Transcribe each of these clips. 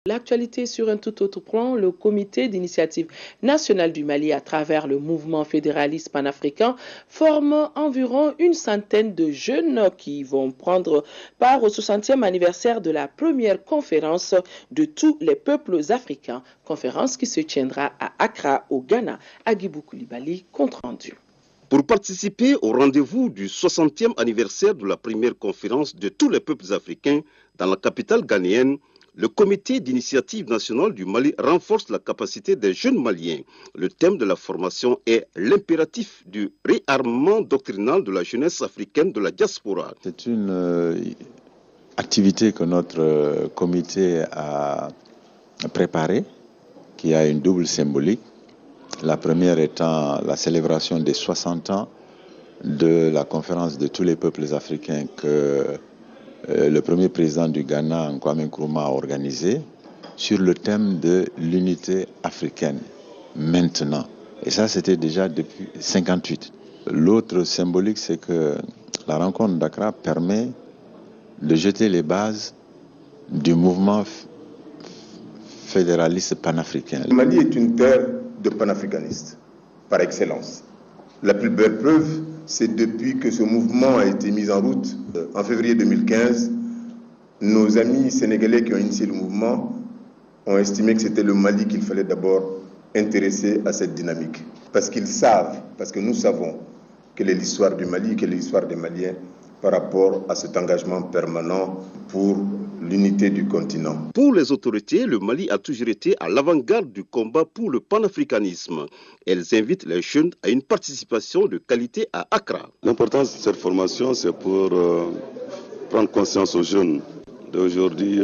L'actualité sur un tout autre plan, le comité d'initiative nationale du Mali à travers le mouvement fédéraliste panafricain forme environ une centaine de jeunes qui vont prendre part au 60e anniversaire de la première conférence de tous les peuples africains, conférence qui se tiendra à Accra au Ghana. Agibou Koulibaly, compte rendu. Pour participer au rendez-vous du 60e anniversaire de la première conférence de tous les peuples africains dans la capitale ghanéenne, le comité d'initiative nationale du Mali renforce la capacité des jeunes Maliens. Le thème de la formation est l'impératif du réarmement doctrinal de la jeunesse africaine de la diaspora. C'est une activité que notre comité a préparée, qui a une double symbolique. La première étant la célébration des 60 ans de la conférence de tous les peuples africains que le premier président du Ghana, Kwame Nkrumah, a organisé sur le thème de l'unité africaine, maintenant. Et ça, c'était déjà depuis 1958. L'autre symbolique, c'est que la rencontre d'Accra permet de jeter les bases du mouvement fédéraliste panafricain. Le Mali est une terre de panafricanistes, par excellence. La plus belle preuve, c'est depuis que ce mouvement a été mis en route en février 2015, nos amis sénégalais qui ont initié le mouvement ont estimé que c'était le Mali qu'il fallait d'abord intéresser à cette dynamique. Parce qu'ils savent, parce que nous savons quelle est l'histoire du Mali, quelle est l'histoire des Maliens par rapport à cet engagement permanent pour l'unité du continent. Pour les autorités, le Mali a toujours été à l'avant-garde du combat pour le panafricanisme. Elles invitent les jeunes à une participation de qualité à Accra. L'importance de cette formation, c'est pour prendre conscience aux jeunes d'aujourd'hui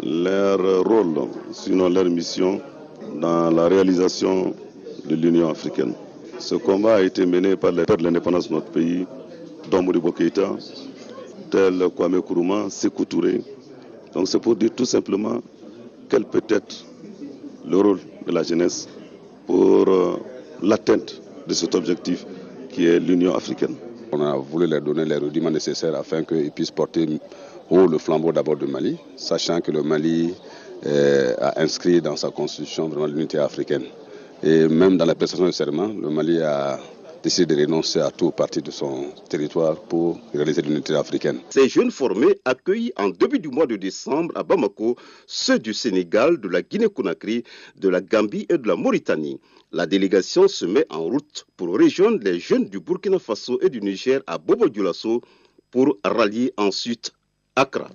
leur rôle, sinon leur mission dans la réalisation de l'Union africaine. Ce combat a été mené par les pères de l'indépendance de notre pays, dont Modibo Keïta, tel Kwame Nkrumah, Sékou Touré. Donc c'est pour dire tout simplement quel peut être le rôle de la jeunesse pour l'atteinte de cet objectif qui est l'Union africaine. On a voulu leur donner les rudiments nécessaires afin qu'ils puissent porter haut le flambeau d'abord du Mali, sachant que le Mali a inscrit dans sa constitution vraiment l'unité africaine. Et même dans la prestation de serment, le Mali a décidé de renoncer à tout parti de son territoire pour réaliser l'unité africaine. Ces jeunes formés accueillis en début du mois de décembre à Bamako, ceux du Sénégal, de la Guinée-Conakry, de la Gambie et de la Mauritanie. La délégation se met en route pour rejoindre les jeunes du Burkina Faso et du Niger à Bobo-Dioulasso pour rallier ensuite Accra.